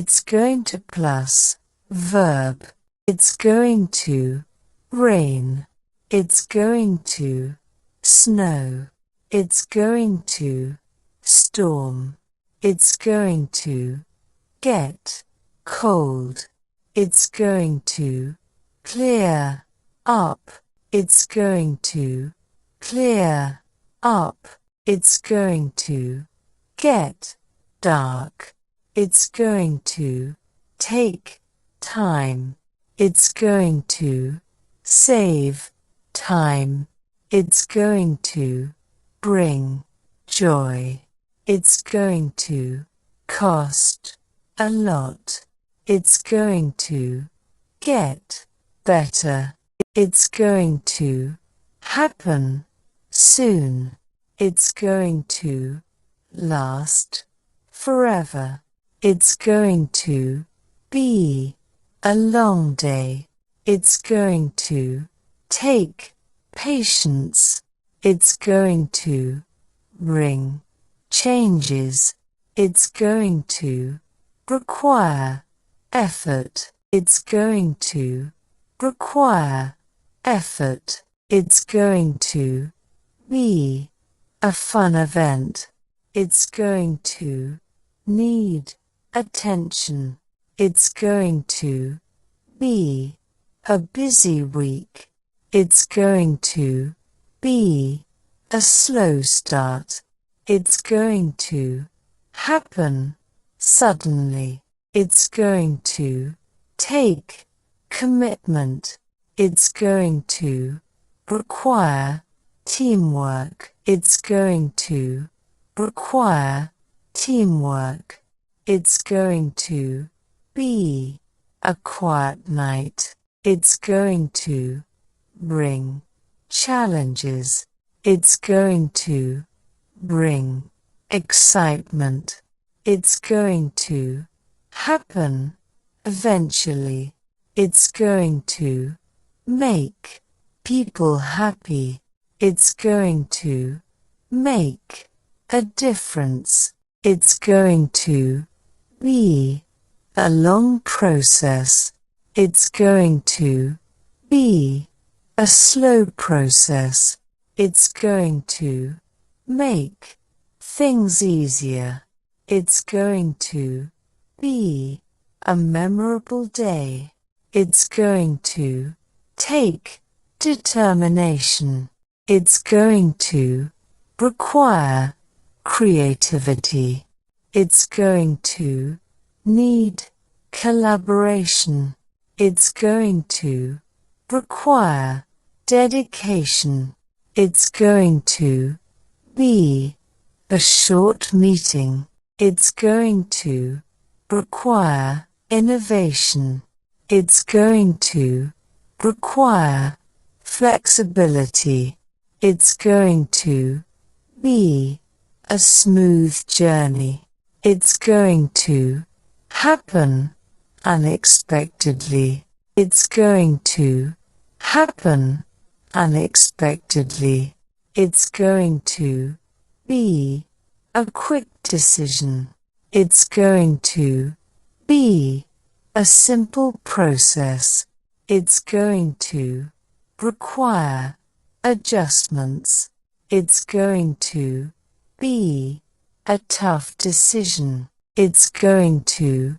It's going to plus verb. It's going to rain. It's going to snow. It's going to storm. It's going to get cold. It's going to clear up. It's going to clear up. It's going to get dark. It's going to take time. It's going to save time. It's going to bring joy. It's going to cost a lot. It's going to get better. It's going to happen soon. It's going to last forever. It's going to be a long day. It's going to take patience. It's going to bring changes. It's going to require effort. It's going to require effort. It's going to be a fun event. It's going to need attention. It's going to be a busy week. It's going to be a slow start. It's going to happen suddenly. It's going to take commitment. It's going to require teamwork. It's going to require teamwork. It's going to be a quiet night. It's going to bring challenges. It's going to bring excitement. It's going to happen eventually. It's going to make people happy. It's going to make a difference. It's going to be a long process. It's going to be a slow process. It's going to make things easier. It's going to be a memorable day. It's going to take determination. It's going to require creativity. It's going to need collaboration. It's going to require dedication. It's going to be a short meeting. It's going to require innovation. It's going to require flexibility. It's going to be a smooth journey. It's going to happen unexpectedly. It's going to happen unexpectedly. It's going to be a quick decision. It's going to be a simple process. It's going to require adjustments. It's going to be a tough decision. It's going to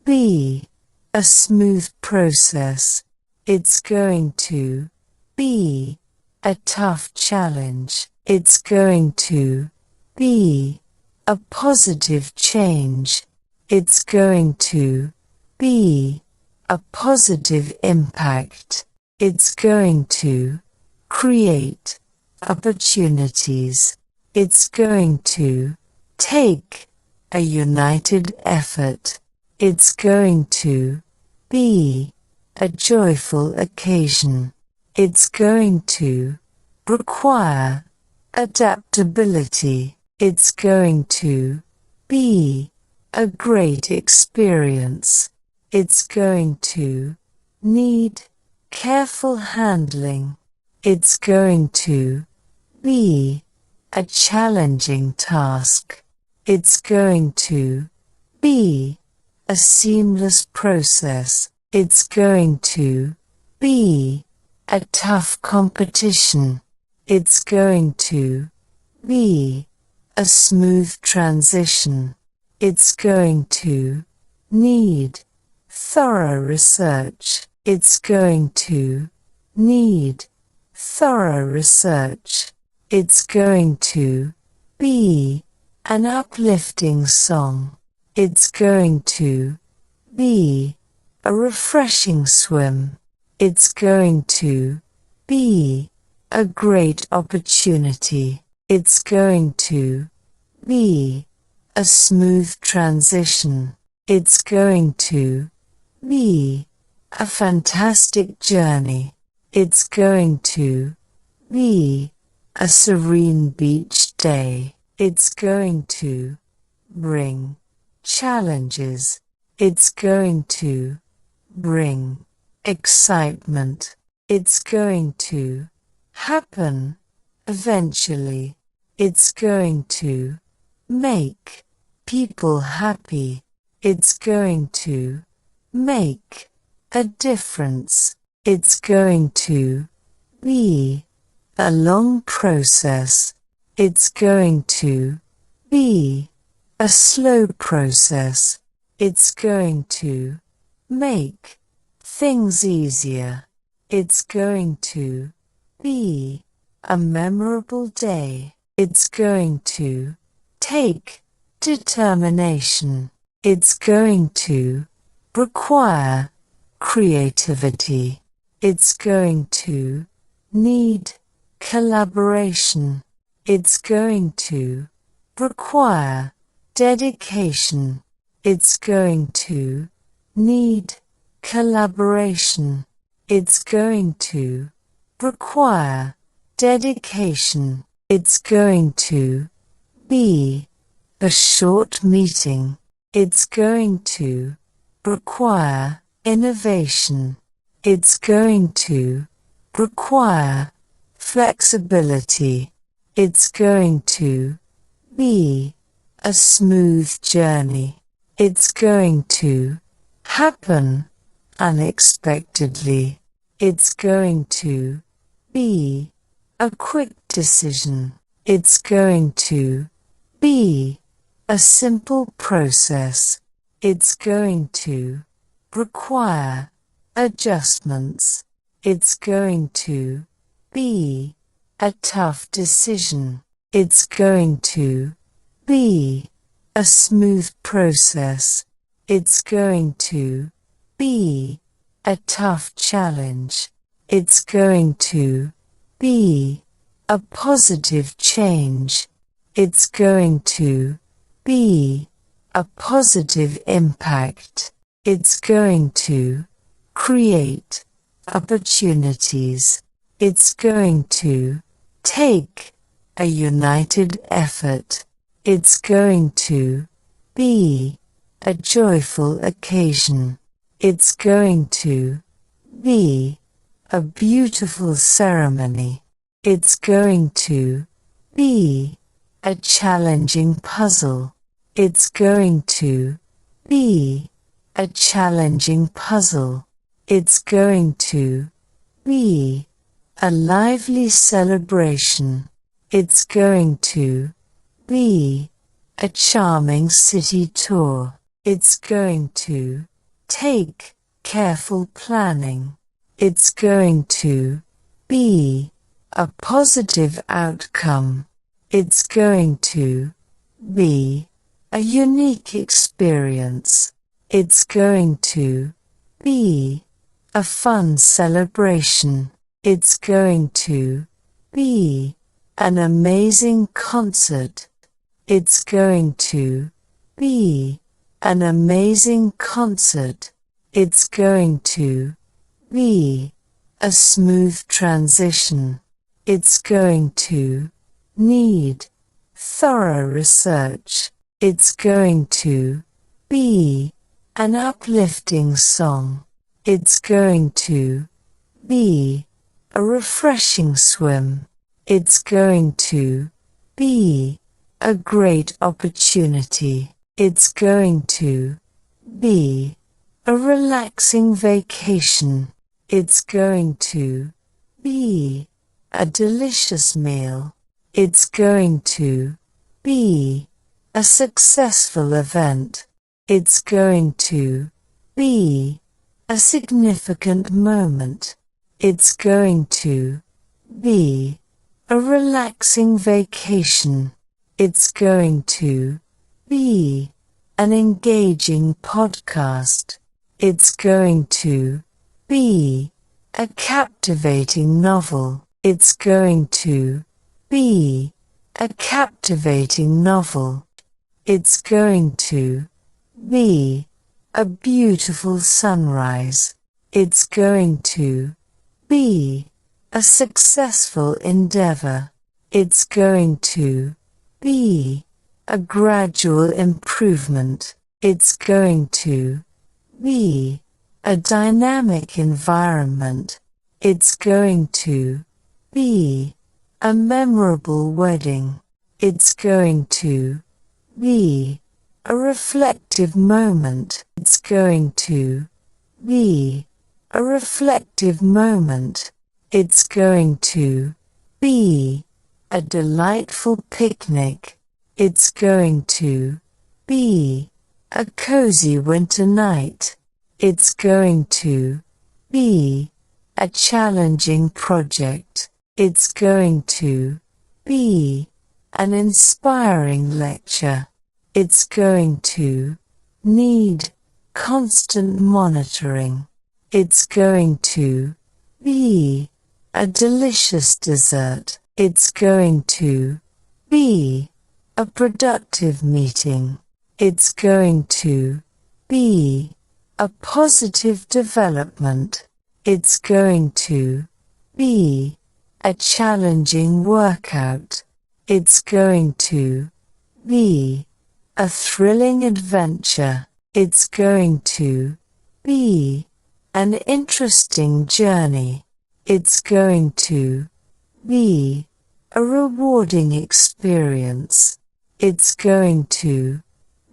be a smooth process. It's going to be a tough challenge. It's going to be a positive change. It's going to be a positive impact. It's going to create opportunities. It's going to take a united effort. It's going to be a joyful occasion. It's going to require adaptability. It's going to be a great experience. It's going to need careful handling. It's going to be a challenging task. It's going to be a seamless process. It's going to be a tough competition. It's going to be a smooth transition. It's going to need thorough research. It's going to need thorough research. It's going to be an uplifting song. It's going to be a refreshing swim. It's going to be a great opportunity. It's going to be a smooth transition. It's going to be a fantastic journey. It's going to be a serene beach day. It's going to bring challenges. It's going to bring excitement. It's going to happen eventually. It's going to make people happy. It's going to make a difference. It's going to be a long process. It's going to be a slow process. It's going to make things easier. It's going to be a memorable day. It's going to take determination. It's going to require creativity. It's going to need collaboration. It's going to require dedication. It's going to need collaboration. It's going to require dedication. It's going to be a short meeting. It's going to require innovation. It's going to require flexibility. It's going to be a smooth journey. It's going to happen unexpectedly. It's going to be a quick decision. It's going to be a simple process. It's going to require adjustments. It's going to be a tough decision. It's going to be a smooth process. It's going to be a tough challenge. It's going to be a positive change. It's going to be a positive impact. It's going to create opportunities. It's going to take a united effort. It's going to be a joyful occasion. It's going to be a beautiful ceremony. It's going to be a challenging puzzle. It's going to be a challenging puzzle. It's going to be a lively celebration. It's going to be a charming city tour. It's going to take careful planning. It's going to be a positive outcome. It's going to be a unique experience. It's going to be a fun celebration. It's going to be an amazing concert. It's going to be an amazing concert. It's going to be a smooth transition. It's going to need thorough research. It's going to be an uplifting song. It's going to be a refreshing swim. It's going to be a great opportunity. It's going to be a relaxing vacation. It's going to be a delicious meal. It's going to be a successful event. It's going to be a significant moment. It's going to be a relaxing vacation. It's going to be an engaging podcast. It's going to be a captivating novel. It's going to be a captivating novel. It's going to be a beautiful sunrise. It's going to be a successful endeavor. It's going to be a gradual improvement. It's going to be a dynamic environment. It's going to be a memorable wedding. It's going to be a reflective moment. It's going to be a reflective moment. It's going to be a delightful picnic. It's going to be a cozy winter night. It's going to be a challenging project. It's going to be an inspiring lecture. It's going to need constant monitoring. It's going to be a delicious dessert. It's going to be a productive meeting. It's going to be a positive development. It's going to be a challenging workout. It's going to be a thrilling adventure. It's going to be an interesting journey. It's going to be a rewarding experience. It's going to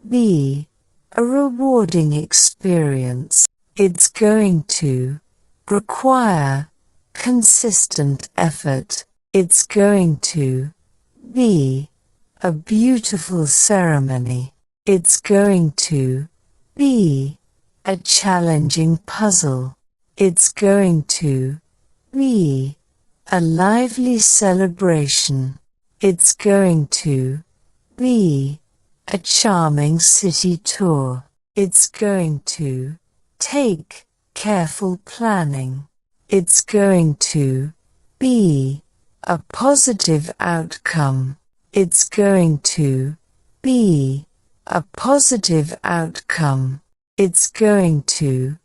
be a rewarding experience. It's going to require consistent effort. It's going to be a beautiful ceremony. It's going to be a challenging puzzle. It's going to be a lively celebration. It's going to be a charming city tour. It's going to take careful planning. It's going to be a positive outcome. It's going to be a positive outcome. It's going to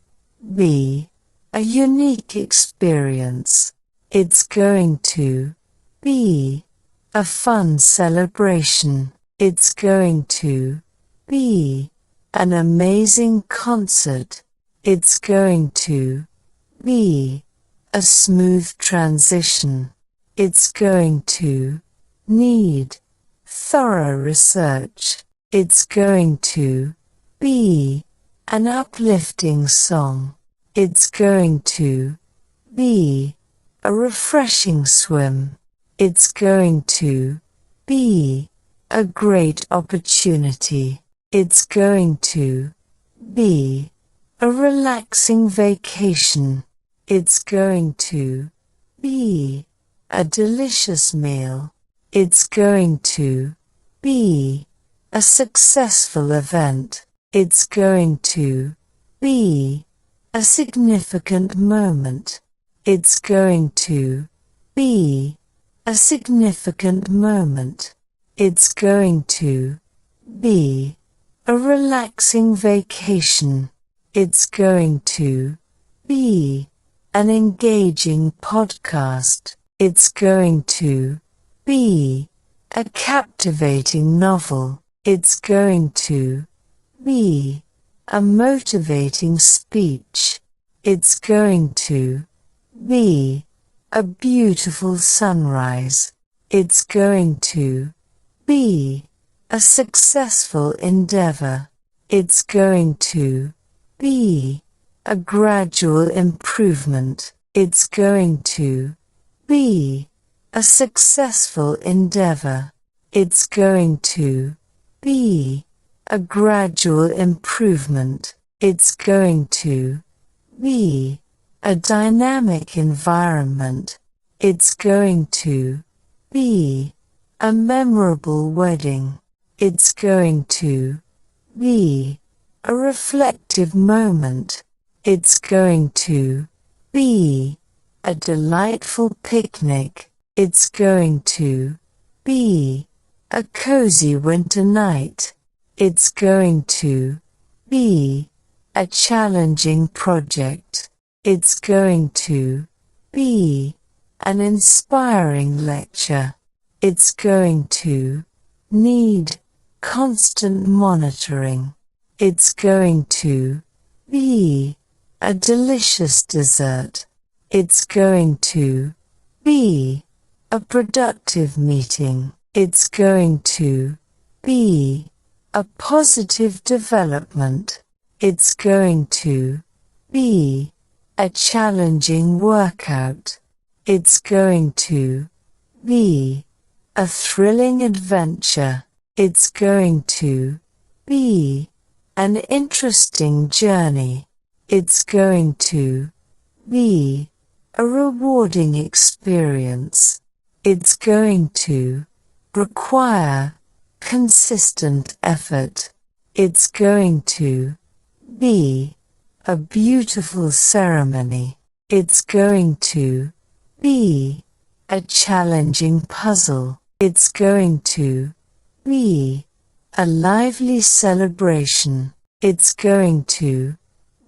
be a unique experience. It's going to be a fun celebration. It's going to be an amazing concert. It's going to be a smooth transition. It's going to need thorough research. It's going to be an uplifting song. It's going to be a refreshing swim. It's going to be a great opportunity. It's going to be a relaxing vacation. It's going to be a delicious meal. It's going to be a successful event. It's going to be a significant moment. It's going to be a significant moment. It's going to be a relaxing vacation. It's going to be an engaging podcast. It's going to be a captivating novel. It's going to be a motivating speech. It's going to be a beautiful sunrise. It's going to be a successful endeavor. It's going to be a gradual improvement. It's going to be a successful endeavor. It's going to be a gradual improvement. It's going to be a dynamic environment. It's going to be a memorable wedding. It's going to be a reflective moment. It's going to be a delightful picnic. It's going to be a cozy winter night. It's going to be a challenging project. It's going to be an inspiring lecture. It's going to need constant monitoring. It's going to be a delicious dessert. It's going to be a productive meeting. It's going to be a positive development. It's going to be a challenging workout. It's going to be a thrilling adventure. It's going to be an interesting journey. It's going to be a rewarding experience. It's going to require consistent effort. It's going to be a beautiful ceremony. It's going to be a challenging puzzle. It's going to be a lively celebration. It's going to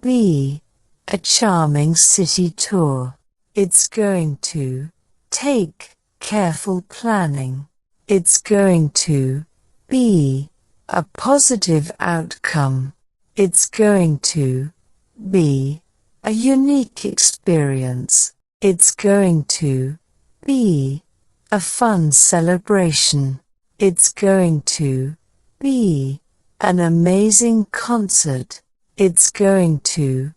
be a charming city tour. It's going to take careful planning. It's going to be a positive outcome. It's going to be a unique experience. It's going to be a fun celebration. It's going to be an amazing concert. It's going to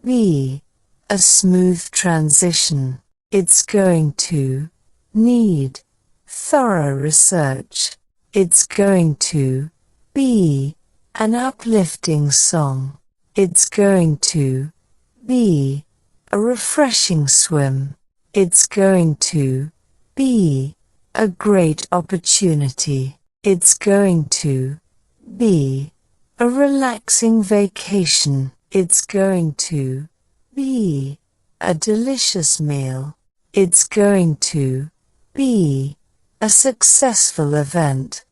be a smooth transition. It's going to need thorough research. It's going to be an uplifting song. It's going to be a refreshing swim. It's going to be a great opportunity. It's going to be a relaxing vacation. It's going to be a delicious meal. It's going to be a successful event.